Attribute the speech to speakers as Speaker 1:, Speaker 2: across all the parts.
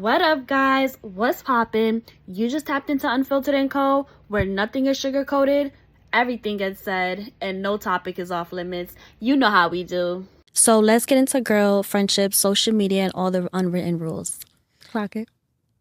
Speaker 1: What up, guys? What's poppin'? You just tapped into Unfiltered & Co., where nothing is sugar-coated, everything gets said, and no topic is off limits. You know how we do. So let's get into girl, friendships, social media, and all the unwritten rules.
Speaker 2: Clock it.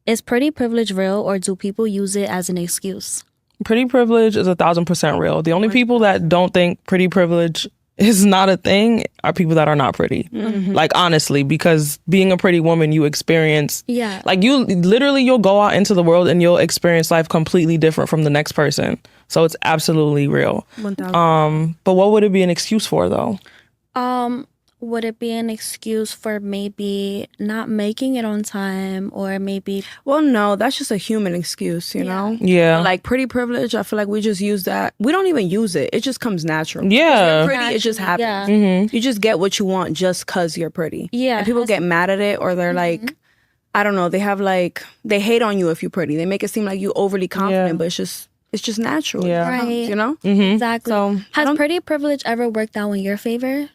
Speaker 1: Is pretty privilege real, or do people use it as an excuse?
Speaker 3: Pretty privilege is 1,000% real. The only people that don't think pretty privilege is not a thing are people that are not pretty. Like, honestly, because being a pretty woman, you experience, like, you'll go out into the world and you'll experience life completely different from the next person. So it's absolutely real.
Speaker 2: 1,000.
Speaker 3: But what would it be an excuse for, though?
Speaker 1: Would it be an excuse for maybe not making it on time, or maybe...
Speaker 2: Well, no, that's just a human excuse, you know?
Speaker 3: Yeah.
Speaker 2: Like pretty privilege, I feel like we just use that. We don't even use it. It just comes natural.
Speaker 3: Yeah.
Speaker 2: You're pretty, it just happens.
Speaker 1: Yeah.
Speaker 2: You just get what you want just because you're pretty.
Speaker 1: Yeah.
Speaker 2: And people get mad at it, or they're like, I don't know, they have like, they hate on you if you're pretty. They make it seem like you overly confident, but it's just natural.
Speaker 3: Yeah.
Speaker 1: Right.
Speaker 2: You know?
Speaker 1: Exactly.
Speaker 2: So,
Speaker 1: has pretty privilege ever worked out in your favor?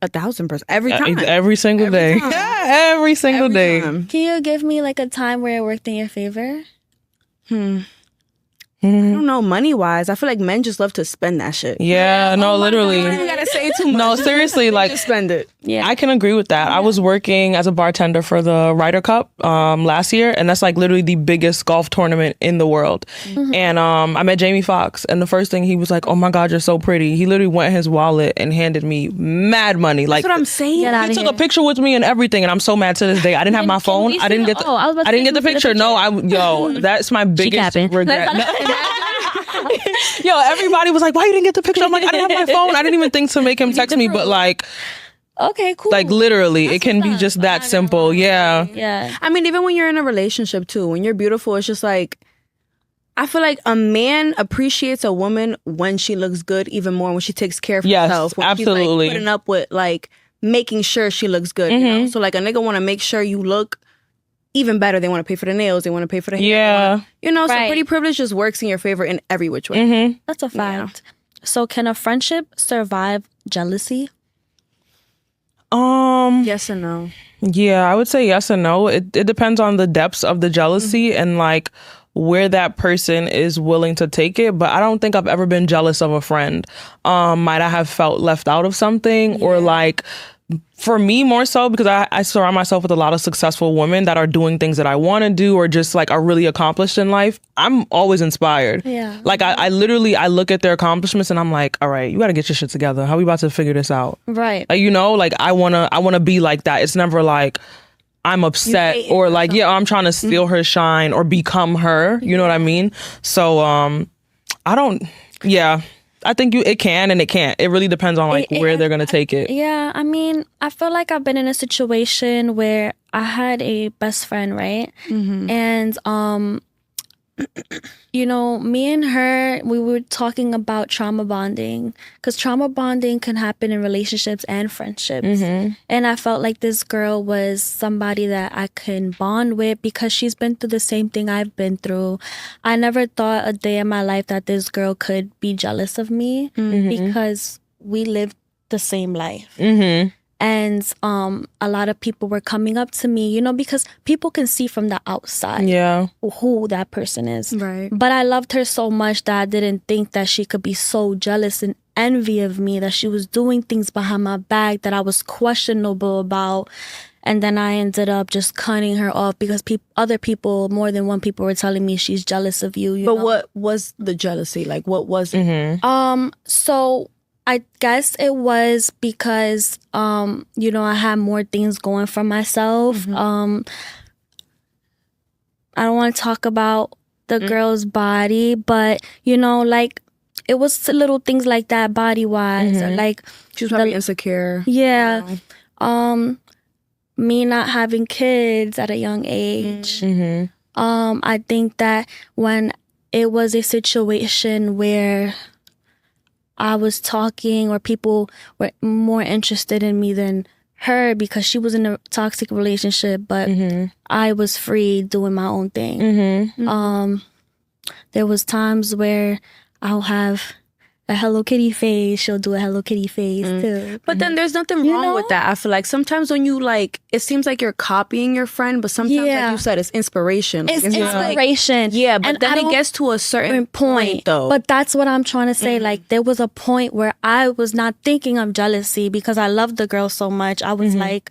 Speaker 2: 1,000%. Every time.
Speaker 3: Every single day.
Speaker 2: time.
Speaker 3: Every single day.
Speaker 2: Time.
Speaker 1: Can you give me like a time where it worked in your favor?
Speaker 2: I don't know, money-wise. I feel like men just love to spend that shit.
Speaker 3: Yeah, no, literally.
Speaker 2: You don't even gotta say too much.
Speaker 3: No, seriously, like,
Speaker 2: Just spend it.
Speaker 1: Yeah.
Speaker 3: I can agree with that. I was working as a bartender for the Ryder Cup last year, and that's like literally the biggest golf tournament in the world. And I met Jamie Foxx, and the first thing he was like, "Oh my God, you're so pretty." He literally went in his wallet and handed me mad money. Like,
Speaker 2: That's what I'm saying.
Speaker 1: Get out
Speaker 3: he
Speaker 1: of
Speaker 3: took
Speaker 1: here.
Speaker 3: a picture with me and everything, and I'm so mad to this day. I didn't have my phone.
Speaker 1: we
Speaker 3: I didn't
Speaker 1: see
Speaker 3: get
Speaker 1: the-
Speaker 3: the,
Speaker 1: oh, I was about to
Speaker 3: I didn't
Speaker 1: say,
Speaker 3: get the
Speaker 1: can we see the
Speaker 3: picture. No, that's my biggest
Speaker 1: capping.
Speaker 3: regret. Yo, everybody was like, "Why you didn't get the picture?" I'm like, "I didn't have my phone. I didn't even think to make him text me." But like
Speaker 1: Okay, cool.
Speaker 3: literally, it can be
Speaker 1: what's
Speaker 3: just
Speaker 1: up.
Speaker 3: that simple. Yeah.
Speaker 1: Yeah.
Speaker 2: I mean, even when you're in a relationship too, when you're beautiful, it's just like, I feel like a man appreciates a woman when she looks good even more, when she takes care of
Speaker 3: Yes,
Speaker 2: herself. When
Speaker 3: absolutely.
Speaker 2: She's like putting up with like making sure she looks good. You know? So like a nigga want to make sure you look even better. They want to pay for the nails. They want to pay for the hair.
Speaker 3: Yeah.
Speaker 2: You know, so
Speaker 1: Right.
Speaker 2: pretty privilege just works in your favor in every which way.
Speaker 1: That's a fact. So can a friendship survive jealousy?
Speaker 2: Yes and no.
Speaker 3: Yeah, I would say yes and no. It depends on the depths of the jealousy and like where that person is willing to take it. But I don't think I've ever been jealous of a friend. Might I have felt left out of something, or like, for me more so because I surround myself with a lot of successful women that are doing things that I want to do, or just like are really accomplished in life. I'm always inspired.
Speaker 1: Yeah.
Speaker 3: Like I literally look at their accomplishments and I'm like, all right, you got to get your shit together. How we about to figure this out?
Speaker 1: Right.
Speaker 3: Like, you know, like I wanna be like that. It's never like I'm upset
Speaker 2: hating
Speaker 3: or like, I'm trying to steal her shine or become her. You know what I mean? So I think it can and it can't. It really depends on like where they're gonna take it.
Speaker 1: Yeah, I mean, I feel like I've been in a situation where I had a best friend, right? And you know, me and her, we were talking about trauma bonding, because trauma bonding can happen in relationships and friendships. And I felt like this girl was somebody that I can bond with because she's been through the same thing I've been through. I never thought a day in my life that this girl could be jealous of me because we lived the same life. And a lot of people were coming up to me, you know, because people can see from the outside
Speaker 3: Yeah.
Speaker 1: who that person is.
Speaker 2: Right.
Speaker 1: But I loved her so much that I didn't think that she could be so jealous and envy of me, that she was doing things behind my back that I was questionable about. And then I ended up just cutting her off because other people, more than one people, were telling me she's jealous of you.
Speaker 2: But
Speaker 1: know?
Speaker 2: what was the jealousy? Like, what was it?
Speaker 1: So I guess it was because, you know, I had more things going for myself. I don't want to talk about the girl's body, but, you know, like, it was little things like that body-wise. Or like,
Speaker 2: She was probably insecure.
Speaker 1: yeah. Me not having kids at a young age. I think that when it was a situation where I was talking, or people were more interested in me than her because she was in a toxic relationship, but I was free doing my own thing. There was times where I'll have a Hello Kitty face, she'll do a Hello Kitty face too.
Speaker 2: But then there's nothing wrong with that. I feel like sometimes when you like, it seems like you're copying your friend, but sometimes like you said, it's inspiration.
Speaker 1: It's inspiration.
Speaker 2: Like, but then it gets to a certain point though.
Speaker 1: But that's what I'm trying to say. Like there was a point where I was not thinking of jealousy because I loved the girl so much. I was like,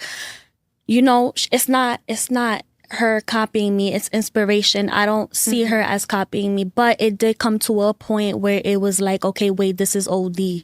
Speaker 1: it's not her copying me, it's inspiration. I don't see her as copying me, but it did come to a point where it was like, okay, wait, this is OD.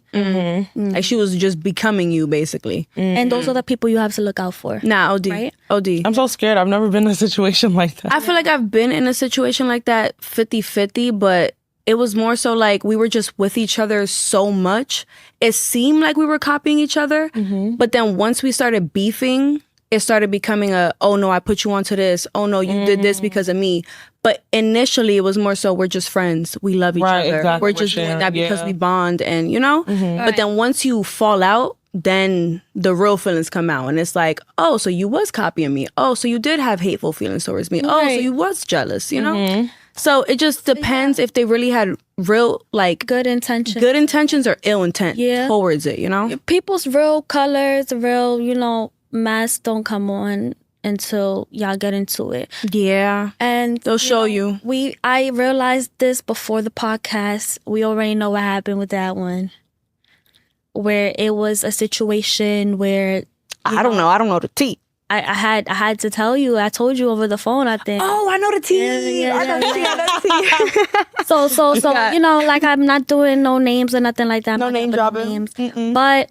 Speaker 2: Like she was just becoming you basically.
Speaker 1: And those are the people you have to look out for.
Speaker 2: Nah, OD.
Speaker 1: Right?
Speaker 2: OD.
Speaker 3: I'm so scared. I've never been in a situation like that.
Speaker 2: I feel like I've been in a situation like that 50-50, but it was more so like we were just with each other so much. It seemed like we were copying each other, but then once we started beefing, it started becoming oh no, I put you onto this. Oh no, you did this because of me. But initially it was more so we're just friends. We love each other.
Speaker 3: Exactly.
Speaker 2: We're just doing that because we bond and But then once you fall out, then the real feelings come out. And it's like, oh, so you was copying me. Oh, so you did have hateful feelings towards me. Oh, so you was jealous, So it just depends if they really had real like
Speaker 1: good intentions
Speaker 2: or ill intent towards it,
Speaker 1: People's real colors, real, masks don't come on until y'all get into it.
Speaker 2: Yeah.
Speaker 1: And
Speaker 2: they'll show you.
Speaker 1: I realized this before the podcast. We already know what happened with that one. Where it was a situation where
Speaker 2: I don't know the tea.
Speaker 1: I had to tell you. I told you over the phone, I think.
Speaker 2: Oh, I know the tea. I know the tea.
Speaker 1: So like I'm not doing no names or nothing like that.
Speaker 2: No name dropping.
Speaker 1: But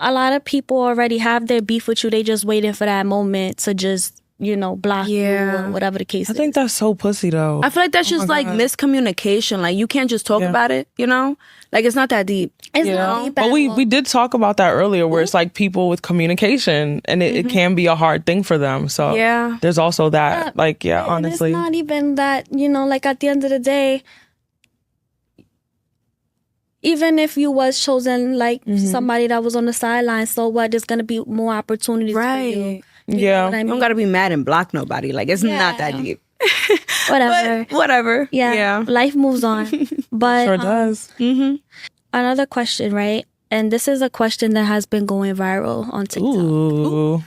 Speaker 1: a lot of people already have their beef with you. They just waiting for that moment to just, block you or whatever the case is.
Speaker 3: I think that's so pussy though.
Speaker 2: I feel like that's just like miscommunication. Like you can't just talk about it, Like it's not that deep.
Speaker 1: It's not deep.
Speaker 3: But we did talk about that earlier where it's like people with communication and it can be a hard thing for them. So there's also that. Honestly.
Speaker 1: It's not even that, like at the end of the day, even if you was chosen like somebody that was on the sideline, so what? There's gonna be more opportunities for you. You know what I mean?
Speaker 2: You don't gotta be mad and block nobody. Like it's not that deep.
Speaker 1: Whatever.
Speaker 2: But whatever.
Speaker 1: Yeah. Life moves on. But
Speaker 3: sure does.
Speaker 1: Another question, right? And this is a question that has been going viral on TikTok.
Speaker 3: Ooh.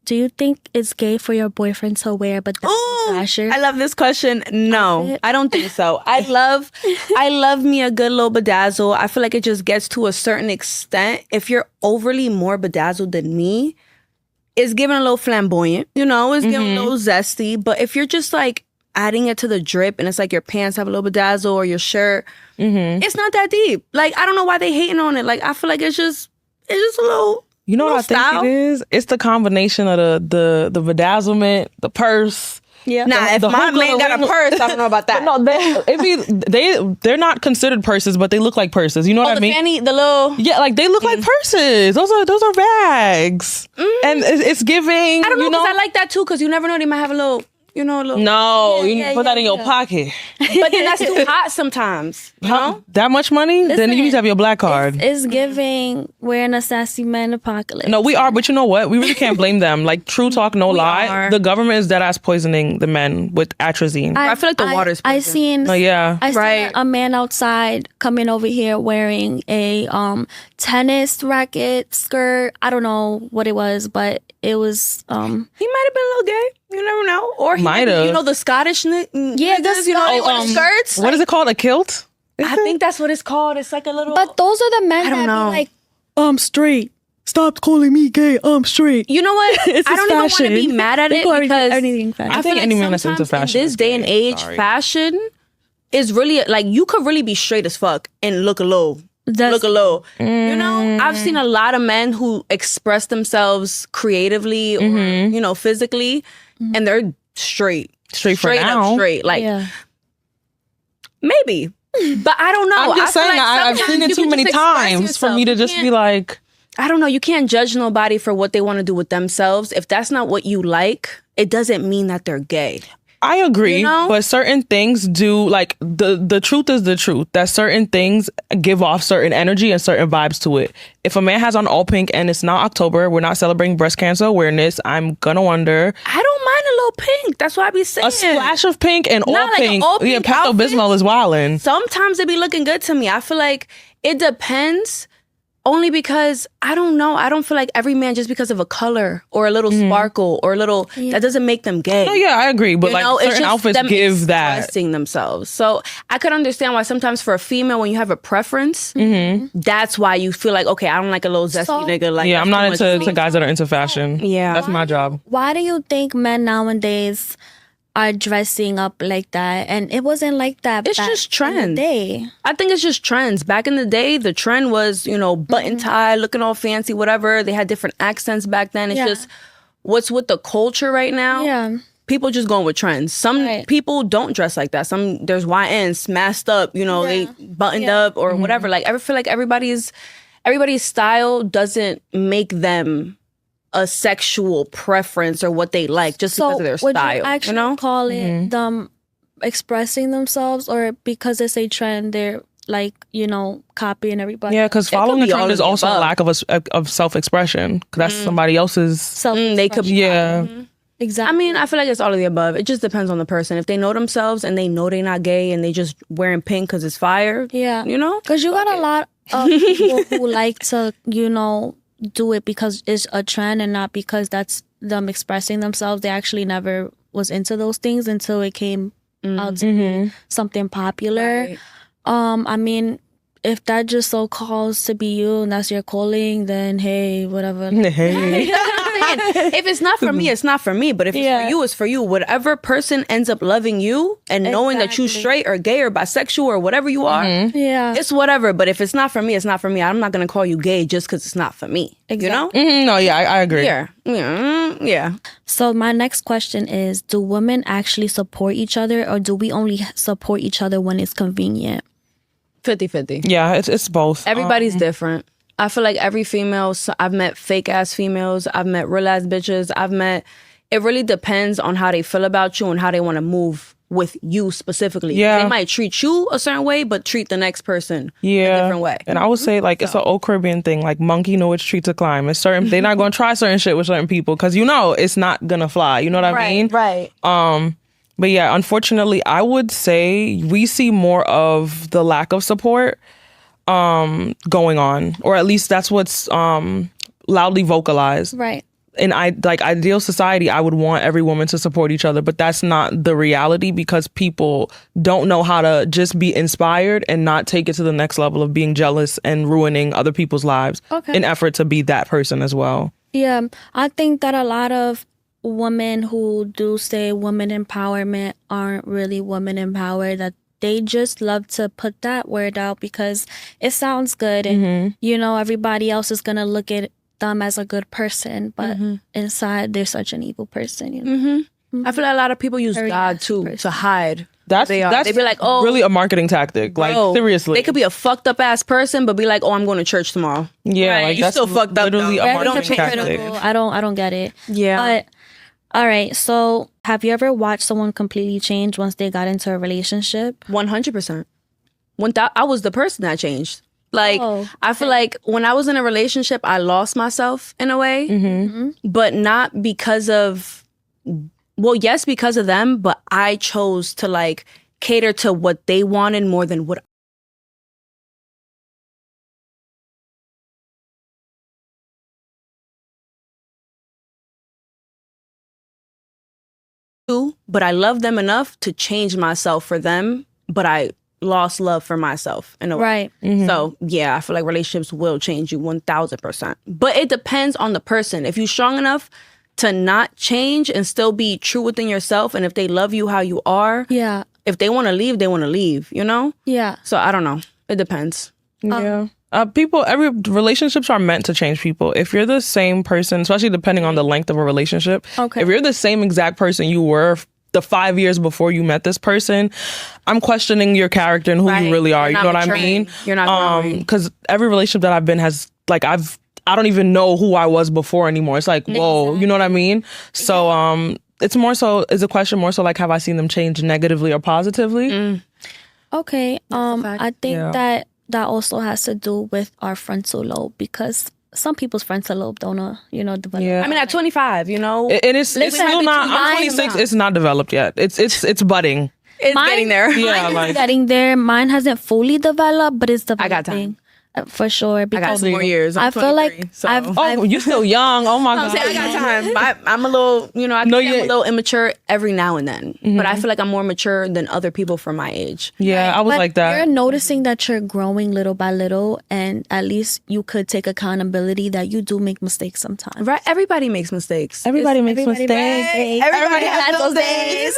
Speaker 1: Do you think it's gay for your boyfriend to wear bedazzled lashes?
Speaker 2: I love this question. No, I don't think so. I love me a good little bedazzle. I feel like it just gets to a certain extent. If you're overly more bedazzled than me, it's giving a little flamboyant, it's giving a little zesty. But if you're just like adding it to the drip and it's like your pants have a little bedazzle or your shirt, it's not that deep. Like, I don't know why they hating on it. Like, I feel like it's just a little...
Speaker 3: You know what I think it is? It's the combination of the bedazzlement, the purse.
Speaker 1: Yeah.
Speaker 2: Nah, if my man got a purse, I don't know about that.
Speaker 3: But no, they're not considered purses, but they look like purses. You know what I mean?
Speaker 2: The fanny, the little...
Speaker 3: Yeah, like they look like purses. Those are bags. And it's giving...
Speaker 2: I don't know, because I like that too, because you never know, they might have a little...
Speaker 3: No, you need to put that in your pocket.
Speaker 2: But then that's too hot sometimes. You know?
Speaker 3: That much money? Then you need to have your black card.
Speaker 1: It's giving wearing a sassy man apocalypse.
Speaker 3: No, we are, but you know what? We really can't blame them. Like, true talk, no lie.
Speaker 2: Are.
Speaker 3: The government is dead ass poisoning the men with atrazine.
Speaker 2: I feel like the water's poison.
Speaker 1: I seen a man outside coming over here wearing a tennis racket skirt. I don't know what it was, but it was
Speaker 2: he might have been a little gay. You never know. Or he
Speaker 3: might have.
Speaker 2: The Scottish
Speaker 1: the
Speaker 2: skirts.
Speaker 3: What is it called? A kilt?
Speaker 2: I think that's what it's called. It's like a little...
Speaker 1: But those are the men that be like, I'm straight. Stop calling me gay. I'm straight.
Speaker 2: You know what? I don't even want to be mad at it because
Speaker 3: I think any man that's into fashion.
Speaker 2: In this day and age, fashion is really like you could really be straight as fuck and look a little. I've seen a lot of men who express themselves creatively or physically, and they're straight up straight. Like maybe, but I don't know.
Speaker 3: I'm just saying I've seen it too many times for me to just be like,
Speaker 2: I don't know. You can't judge nobody for what they want to do with themselves. If that's not what you like, it doesn't mean that they're gay.
Speaker 3: I agree, but certain things do, like, the truth is the truth, that certain things give off certain energy and certain vibes to it. If a man has on all pink and it's not October, we're not celebrating breast cancer awareness, I'm gonna wonder.
Speaker 2: I don't mind a little pink. That's what I be saying.
Speaker 3: A splash of pink and all
Speaker 2: like
Speaker 3: pink.
Speaker 2: all pink
Speaker 3: Yeah, Pepto-Bismol is wildin'.
Speaker 2: Sometimes it be looking good to me. I feel like it depends. Only because I don't know. I don't feel like every man, just because of a color or a little sparkle or a little, that doesn't make them gay.
Speaker 3: Oh yeah, I agree. But certain outfits give that.
Speaker 2: Expressing themselves. So I could understand why sometimes for a female, when you have a preference, that's why you feel like, okay, I don't like a little zesty nigga. Like,
Speaker 3: yeah, I'm not into guys that are into fashion.
Speaker 2: Yeah.
Speaker 3: That's my job.
Speaker 1: Why do you think men nowadays are dressing up like that? And it wasn't like that.
Speaker 2: It's just trends. I think it's just trends. Back in the day, the trend was, button tie, looking all fancy, whatever. They had different accents back then. It's just what's with the culture right now.
Speaker 1: Yeah.
Speaker 2: People just going with trends. Some people don't dress like that. There's YNs masked up, they buttoned up or whatever. Like, I feel like everybody's style doesn't make them a sexual preference or what they like just because of their style.
Speaker 1: Would you actually call it them expressing themselves, or because it's a trend, they're like, copying everybody?
Speaker 3: Yeah, because following the trend is also a lack of self-expression. Because that's somebody else's.
Speaker 2: They could,
Speaker 1: exactly.
Speaker 2: I mean, I feel like it's all of the above. It just depends on the person. If they know themselves and they know they're not gay and they just wearing pink because it's fire,
Speaker 1: because you got a lot of people who like to, do it because it's a trend and not because that's them expressing themselves. They actually never was into those things until it came out to be something popular.
Speaker 2: Right.
Speaker 1: I mean, if that just so calls to be you and that's your calling, then hey, whatever.
Speaker 3: Hey.
Speaker 2: If it's not for me, it's not for me. But if it's for you, it's for you. Whatever person ends up loving you and knowing that you straight or gay or bisexual or whatever you are, it's whatever. But if it's not for me, it's not for me. I'm not going to call you gay just because it's not for me.
Speaker 1: Exactly.
Speaker 2: You know?
Speaker 3: No, yeah, I agree.
Speaker 2: Yeah.
Speaker 1: So my next question is, do women actually support each other, or do we only support each other when it's convenient?
Speaker 2: 50-50.
Speaker 3: Yeah, it's both.
Speaker 2: Everybody's different. I feel like every female, I've met fake ass females, I've met real ass bitches, it really depends on how they feel about you and how they want to move with you specifically.
Speaker 3: Yeah.
Speaker 2: They might treat you a certain way, but treat the next person a different way.
Speaker 3: And I would say it's an old Caribbean thing, like monkey know which tree to climb. It's certain, they're not going to try certain shit with certain people because it's not going to fly. You know what I mean?
Speaker 2: Right.
Speaker 3: But yeah, unfortunately, I would say we see more of the lack of support going on, or at least that's what's loudly vocalized.
Speaker 1: Right.
Speaker 3: In ideal society, I would want every woman to support each other, but that's not the reality because people don't know how to just be inspired and not take it to the next level of being jealous and ruining other people's lives in effort to be that person as well.
Speaker 1: Yeah, I think that a lot of women who do say women empowerment aren't really women empowered, that they just love to put that word out because it sounds good and everybody else is gonna look at them as a good person, but inside they're such an evil person.
Speaker 2: I feel like a lot of people use God too to hide.
Speaker 3: That's
Speaker 2: they be like, oh,
Speaker 3: really a marketing tactic.
Speaker 2: Bro,
Speaker 3: like seriously,
Speaker 2: they could be a fucked up ass person, but be like, oh, I'm going to church tomorrow.
Speaker 3: Yeah, like
Speaker 2: you
Speaker 3: that's
Speaker 2: still fucked up.
Speaker 3: Literally
Speaker 2: Though.
Speaker 3: a marketing tactic.
Speaker 1: I don't get it.
Speaker 2: Yeah.
Speaker 1: But all right, so have you ever watched someone completely change once they got into a relationship?
Speaker 2: 100%. I was the person that changed. Like, I feel like when I was in a relationship, I lost myself in a way, but not because of, well, yes, because of them, but I chose to cater to what they wanted more than what but I love them enough to change myself for them, but I lost love for myself in a way.
Speaker 1: Right.
Speaker 2: So yeah, I feel like relationships will change you 1000%. But it depends on the person. If you're strong enough to not change and still be true within yourself, and if they love you how you are, if they want to leave, they want to leave,
Speaker 1: Yeah.
Speaker 2: So I don't know. It depends.
Speaker 3: Yeah. Every relationships are meant to change people. If you're the same person, especially depending on the length of a relationship, if you're the same exact person you were the 5 years before you met this person, I'm questioning your character and who you really are. You know what I mean?
Speaker 2: You're not growing.
Speaker 3: Because every relationship that I've been has I don't even know who I was before anymore. It's like, whoa, you know what I mean? So it's more so, is a question more so like, have I seen them change negatively or positively?
Speaker 1: Okay. I think that also has to do with our frontal lobe, because some people's frontal lobe don't know, develop.
Speaker 3: Yeah.
Speaker 2: I mean, at 25,
Speaker 3: and it's still not. I'm 26. It's not developed yet. It's budding.
Speaker 2: It's getting there.
Speaker 3: Yeah,
Speaker 1: Mine is getting there. Mine hasn't fully developed, but it's developing.
Speaker 2: I got time.
Speaker 1: For sure.
Speaker 2: I got
Speaker 1: Because
Speaker 2: 2 more years.
Speaker 1: I feel like
Speaker 3: you're still young. Oh my God.
Speaker 2: I got time. I'm a little, I can say I'm a little immature every now and then. But I feel like I'm more mature than other people for my age.
Speaker 3: Yeah, I was
Speaker 1: but
Speaker 3: like that.
Speaker 1: You're noticing that you're growing little by little, and at least you could take accountantability that you do make mistakes sometimes.
Speaker 2: Right? Everybody makes mistakes.
Speaker 3: Everybody makes mistakes.
Speaker 2: Everybody has those days.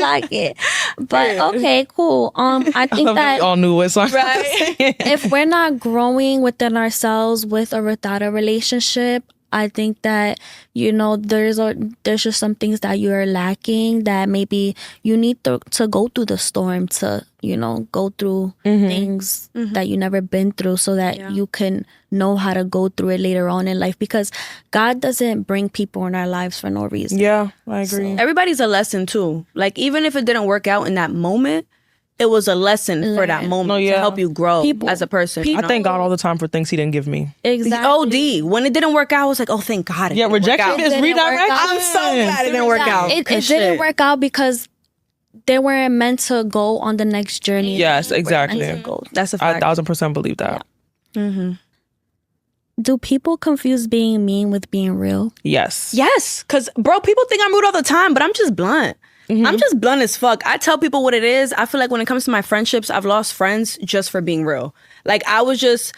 Speaker 1: Like it. But okay, cool. I think that
Speaker 3: all knew what song.
Speaker 2: Right.
Speaker 1: if we're not growing within ourselves with or without a relationship, I think that there's just some things that you're lacking, that maybe you need to go through the storm to go through things that you never been through, so that you can know how to go through it later on in life, because God doesn't bring people in our lives for no reason.
Speaker 3: Yeah, I agree.
Speaker 2: Everybody's a lesson too. Like, even if it didn't work out in that moment, it was a lesson for that moment to help you grow as a person.
Speaker 3: I thank God all the time for things He didn't give me.
Speaker 1: Exactly.
Speaker 2: OD. When it didn't work out, I was like, oh, thank God.
Speaker 3: Rejection is redirection.
Speaker 2: I'm so glad it didn't work out.
Speaker 1: It didn't work out because they weren't meant to go on the next journey.
Speaker 3: Yes, exactly.
Speaker 2: That's a
Speaker 3: I
Speaker 2: fact.
Speaker 3: 1000% believe that.
Speaker 1: Yeah. Do people confuse being mean with being real?
Speaker 3: Yes.
Speaker 2: Yes. Because, bro, people think I'm rude all the time, but I'm just blunt. I'm just blunt as fuck. I tell people what it is. I feel like when it comes to my friendships, I've lost friends just for being real. Like, I was just...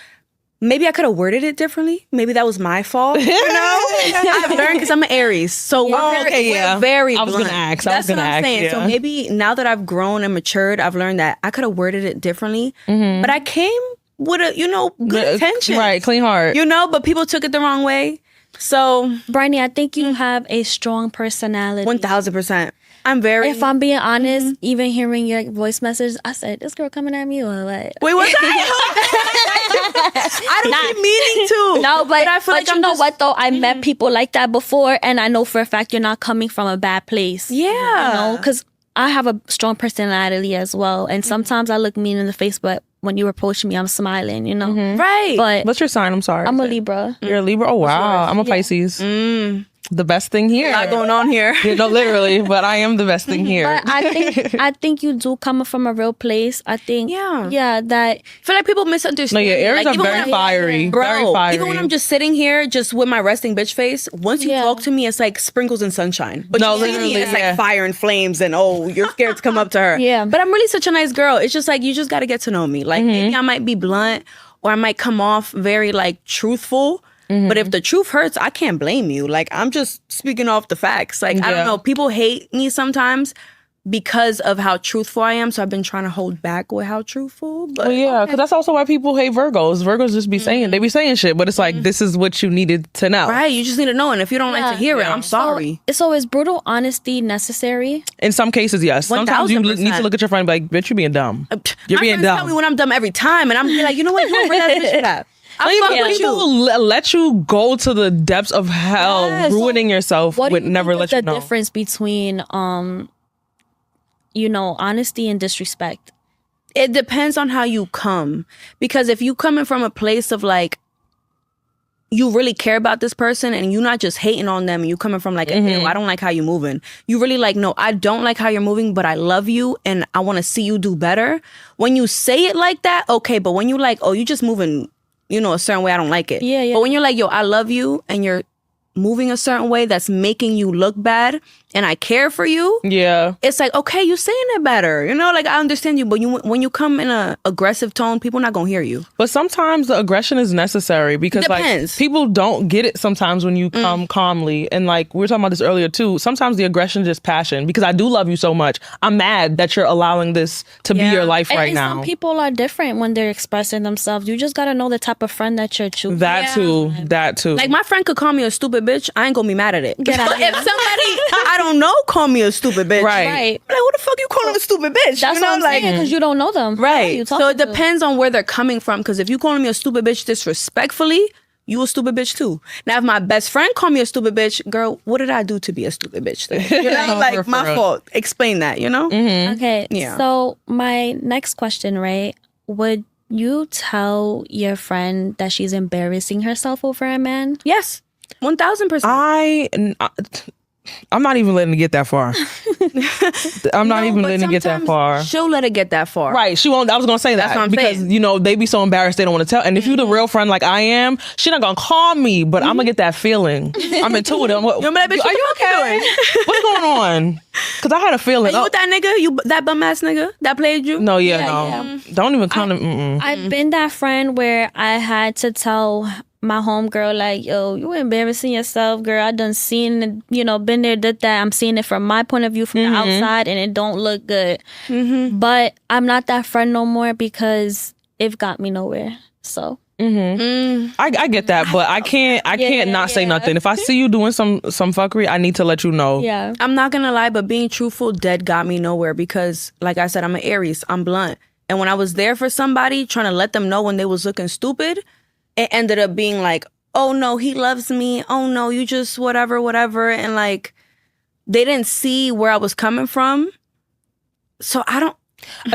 Speaker 2: Maybe I could have worded it differently. Maybe that was my fault. I've learned, because I'm an Aries. So we're very
Speaker 3: I was
Speaker 2: blunt.
Speaker 3: going to ask.
Speaker 2: That's what I'm saying. So maybe now that I've grown and matured, I've learned that I could have worded it differently. But I came with a, good intention.
Speaker 3: Right, clean heart.
Speaker 2: But people took it the wrong way. So,
Speaker 1: Bryony, I think you have a strong personality.
Speaker 2: 1000%. I'm very...
Speaker 1: If I'm being honest, even hearing your voice message, I said, this girl coming at me or what?
Speaker 2: Wait, what's that? I don't keep meaning to.
Speaker 1: No, but
Speaker 2: I feel like
Speaker 1: you know what though? I met people like that before, and I know for a fact you're not coming from a bad place.
Speaker 2: Yeah.
Speaker 1: Because I have a strong personality as well, and sometimes I look mean in the face, but when you approach me, I'm smiling,
Speaker 2: Right.
Speaker 1: But
Speaker 3: what's your sign? I'm sorry.
Speaker 1: I'm a Libra.
Speaker 3: You're a Libra? Oh, wow. I'm a Pisces. The best thing here.
Speaker 2: A lot going on here.
Speaker 3: Literally, but I am the best thing here.
Speaker 1: But I think you do come from a real place. I think, that...
Speaker 2: I feel like people misunderstand.
Speaker 3: No, your Aries are very fiery.
Speaker 2: Bro,
Speaker 3: very fiery.
Speaker 2: even when I'm just sitting here, just with my resting bitch face, once you talk to me, it's like sprinkles and sunshine. But literally, it's like fire and flames, and you're scared to come up to her.
Speaker 1: Yeah.
Speaker 2: But I'm really such a nice girl. It's just like, you just got to get to know me. Like, maybe I might be blunt, or I might come off very, like, truthful. But if the truth hurts, I can't blame you. Like, I'm just speaking off the facts. Like, I don't know. People hate me sometimes because of how truthful I am. So I've been trying to hold back with how truthful. But
Speaker 3: because that's also why people hate Virgos. Virgos just be saying, they be saying shit, but it's like, this is what you needed to know.
Speaker 2: Right. You just need to know. And if you don't like to hear it, I'm sorry.
Speaker 1: So is brutal honesty necessary?
Speaker 3: In some cases, yes. Sometimes you need to look at your friend and be like, bitch, you're being dumb. You're being dumb.
Speaker 2: Tell me when I'm dumb every time. And I'm like, you know what? Where that bitch for that?
Speaker 3: People will let you go to the depths of hell, ruining yourself with never let you know.
Speaker 1: What's the difference between, honesty and disrespect?
Speaker 2: It depends on how you come. Because if you coming from a place of like, you really care about this person and you're not just hating on them, and you coming from like, "Ew, I don't like how you're moving." You really like, no, I don't like how you're moving, but I love you and I want to see you do better. When you say it like that, okay. But when you like, oh, you just moving, a certain way, I don't like it.
Speaker 1: Yeah.
Speaker 2: But when you're like, yo, I love you, and you're moving a certain way that's making you look bad, and I care for you.
Speaker 3: Yeah.
Speaker 2: It's like, okay, you saying it better. Like, I understand you, but when you come in a aggressive tone, people not gonna hear you.
Speaker 3: But sometimes the aggression is necessary because like people don't get it sometimes when you come calmly. And like we were talking about this earlier too, sometimes the aggression is just passion because I do love you so much. I'm mad that you're allowing this to be your life right now.
Speaker 1: Some people are different when they're expressing themselves. You just gotta know the type of friend that you're choosing.
Speaker 3: That too.
Speaker 2: Like, my friend could call me a stupid bitch. I ain't gonna be mad at it.
Speaker 1: Get out of here.
Speaker 2: If somebody I don't know call me a stupid bitch,
Speaker 3: Right.
Speaker 2: Like, what the fuck you calling a stupid bitch?
Speaker 1: That's what I'm saying, because you don't know them.
Speaker 2: Right. So it depends on where they're coming from. Because if you calling me a stupid bitch disrespectfully, you a stupid bitch too. Now, if my best friend call me a stupid bitch, girl, what did I do to be a stupid bitch then? Like, my fault. Explain that,
Speaker 1: Okay. Yeah. So my next question, right? you tell your friend that she's embarrassing herself over a man?
Speaker 2: Yes, 1000%.
Speaker 3: I'm not even letting it get that far. I'm not even letting it get that far.
Speaker 2: She'll let it get that far.
Speaker 3: Right. She won't. I was going to say that.
Speaker 2: That's what I'm
Speaker 3: because,
Speaker 2: saying.
Speaker 3: you know, they be so embarrassed they don't want to tell. And if you're the real friend like I am, she not going to call me, but I'm going to get that feeling. I'm into it. Are you okay? What's going on? Because I had a feeling.
Speaker 2: Are you with that nigga? That bum ass nigga that played you?
Speaker 3: No, no. Don't even kind of.
Speaker 1: I've been that friend where I had to tell my homegirl, like, yo, you embarrassing yourself, girl. I done seen it, you know, been there, did that. I'm seeing it from my point of view, from the outside, and it don't look good. But I'm not that friend no more because it got me nowhere. So
Speaker 3: I get that, but I can't not say nothing. If I see you doing some fuckery, I need to let you know.
Speaker 1: Yeah.
Speaker 2: I'm not gonna lie, but being truthful dead got me nowhere because, like I said, I'm an Aries. I'm blunt. And when I was there for somebody, trying to let them know when they was looking stupid, it ended up being like, oh no, he loves me. Oh no, you just whatever. And like, they didn't see where I was coming from. So I don't.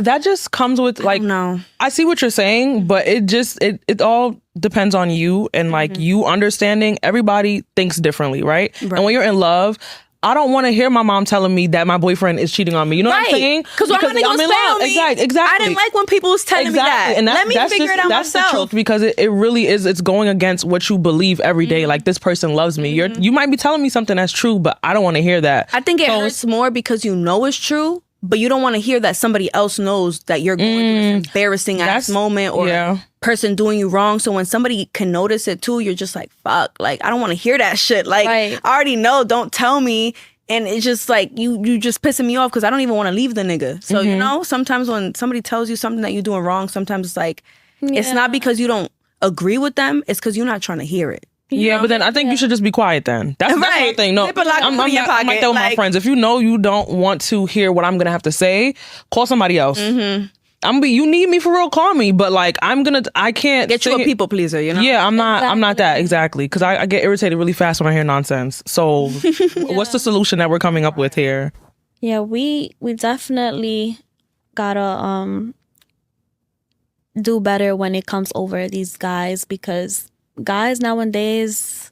Speaker 3: That just comes with like,
Speaker 2: no.
Speaker 3: I see what you're saying, but it all depends on you and like you understanding. Everybody thinks differently, right? And when you're in love, I don't want to hear my mom telling me that my boyfriend is cheating on me. You know what I'm saying?
Speaker 2: Because I'm in love.
Speaker 3: Exactly.
Speaker 2: I didn't like when people was telling me that.
Speaker 3: And
Speaker 2: let me figure it out
Speaker 3: that's
Speaker 2: myself.
Speaker 3: The truth, because it really is. It's going against what you believe every day. Like, this person loves me. You might be telling me something that's true, but I don't want to hear that.
Speaker 2: I think it hurts more because you know it's true, but you don't want to hear that somebody else knows that you're going through this embarrassing ass moment or person doing you wrong. So when somebody can notice it too, you're just like, fuck. Like, I don't want to hear that shit. Like, I already know. Don't tell me. And it's just like, you just pissing me off because I don't even want to leave the nigga. So, you know, sometimes when somebody tells you something that you're doing wrong, sometimes it's like, it's not because you don't agree with them. It's because you're not trying to hear it.
Speaker 3: Yeah, but then I think you should just be quiet then. That's my thing. No, I'm like that with my friends. If you know you don't want to hear what I'm going to have to say, call somebody else. You need me for real, call me. But like, I can't
Speaker 2: get you a people pleaser, you know?
Speaker 3: Yeah, I'm not that exactly. Because I get irritated really fast when I hear nonsense. So what's the solution that we're coming up with here?
Speaker 1: Yeah, we definitely gotta do better when it comes over these guys, because guys nowadays,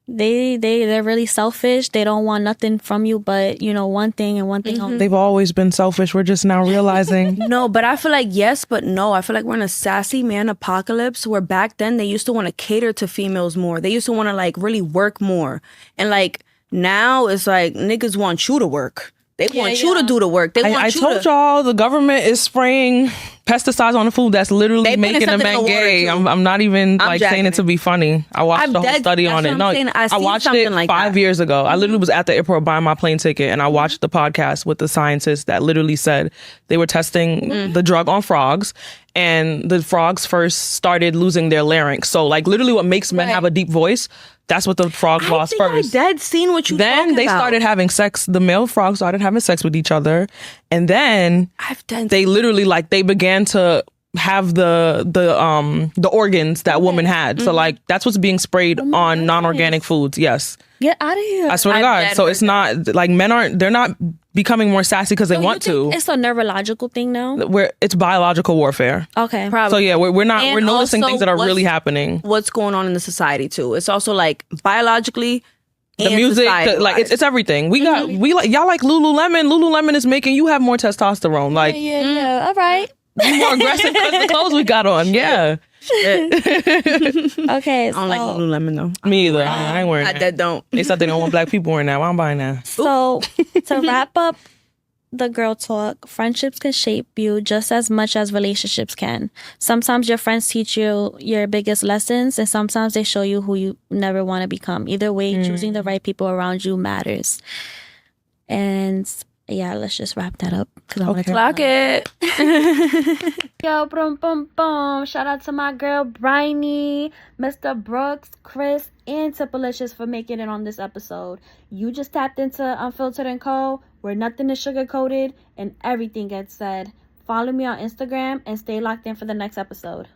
Speaker 1: they're really selfish. They don't want nothing from you but, you know, one thing and one thing only.
Speaker 3: They've always been selfish. We're just now realizing.
Speaker 2: No, but I feel like yes, but no. I feel like we're in a sassy man apocalypse where back then they used to want to cater to females more. They used to want to like really work more. And like now it's like niggas want you to work. They want you to do the work.
Speaker 3: I told y'all the government is spraying pesticides on the food that's literally making the men gay. I'm not even saying it to be funny. I watched the whole study on it. No, I watched it like 5 years ago. I literally was at the airport buying my plane ticket, and I watched the podcast with the scientists that literally said they were testing the drug on frogs, and the frogs first started losing their larynx. So like literally what makes men have a deep voice, that's what the frogs lost first.
Speaker 2: I dead seen what you
Speaker 3: Then they started having sex. The male frogs started having sex with each other, and then they literally they began to have the organs that woman had. So like that's what's being sprayed on non-organic foods. Yes.
Speaker 1: Get out of here.
Speaker 3: I swear to God. So it's not like they're not becoming more sassy because they want to.
Speaker 1: It's a neurological thing now?
Speaker 3: It's biological warfare.
Speaker 1: Okay.
Speaker 3: Probably. So yeah, we're noticing things that are really happening.
Speaker 2: What's going on in the society too. It's also like biologically,
Speaker 3: the music, it's everything. Y'all like Lululemon. Lululemon is making you have more testosterone. Like
Speaker 1: yeah. All right.
Speaker 3: You more aggressive because the clothes we got on. Yeah.
Speaker 1: Okay.
Speaker 2: I don't like Lululemon though.
Speaker 3: Me either. I ain't wearing that.
Speaker 2: Don't.
Speaker 3: They said they don't want black people wearing that. Why I'm buying that?
Speaker 1: So to wrap up the girl talk, friendships can shape you just as much as relationships can. Sometimes your friends teach you your biggest lessons, and sometimes they show you who you never want to become. Either way, choosing the right people around you matters. And yeah, let's just wrap that up.
Speaker 2: Okay. Clock it.
Speaker 1: Yo, boom, boom, boom. Shout out to my girl, Bryony, Mr. Brooks, Chris, and Tipalicious for making it on this episode. You just tapped into Unfiltered and Co., where nothing is sugar-coated and everything gets said. Follow me on Instagram and stay locked in for the next episode.